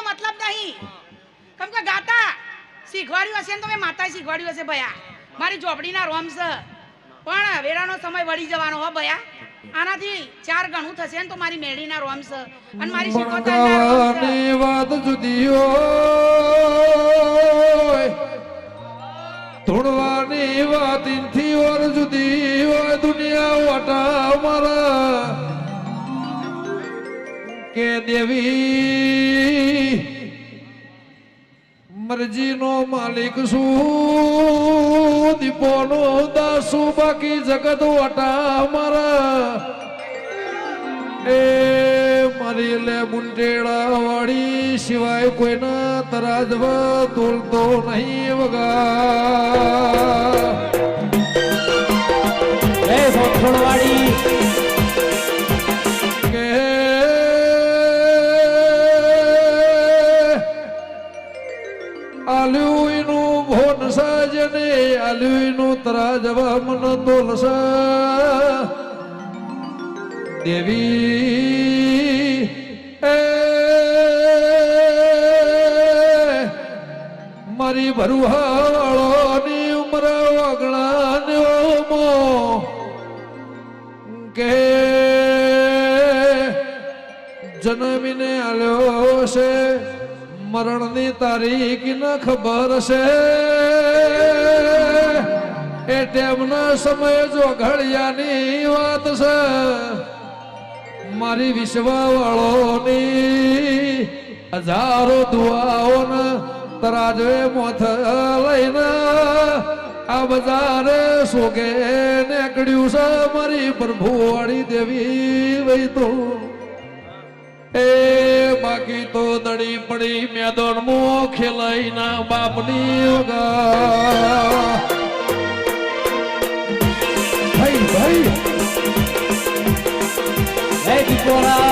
મતલબ નહીં કેમ કે ગાતા શીખવાડ્યું હશે ને તો મેં માતાએ શીખવાડ્યું હશે ભયા મારી ઝોપડીના રોમ છે પણ વેરાનો સમય વળી જવાનો હો ભયા આનાથી 4 ગણું થશે ને તો મારી મેળીના રોમ છે અને મારી શીખોતાના રોમ છે વાત જુદી હોય ધૂણવાની વાત ઇનથી ઓર જુદી હોય દુનિયા વાટા મારા કે દેવી મરજીનો માલિક શું દીપોનો દાસુ બાકી જગત વાટા મારા એ મારી લે મુંટેડા વાળી સિવાય કોઈના તરાજવા તોલતો નહીં વગા એ સોખણવાડી કે આલ્યુનું ભોન સાજને આલ્યુનું તરાજવા મન તોલસા દેવી એ મારી ભરુહાવાળોની ઉમર વગણાને ઓમો કે જન્મીને આલ્યો છે મરણની તારીખ ન ખબર છે એ ટેમના સમય જો ઘડિયાની વાત છે મારી વિશ્વાવાળોની હજારો દુઆઓને તરાજવે મોથ લઈને આ બજારે સોગે નીકળ્યું છે મારી પ્રભુવાળી દેવી વઈ તો એ બાકી તો દડી પડી મેદોન મો ખેલાઈના બાપની વગા ભાઈ દીપોરા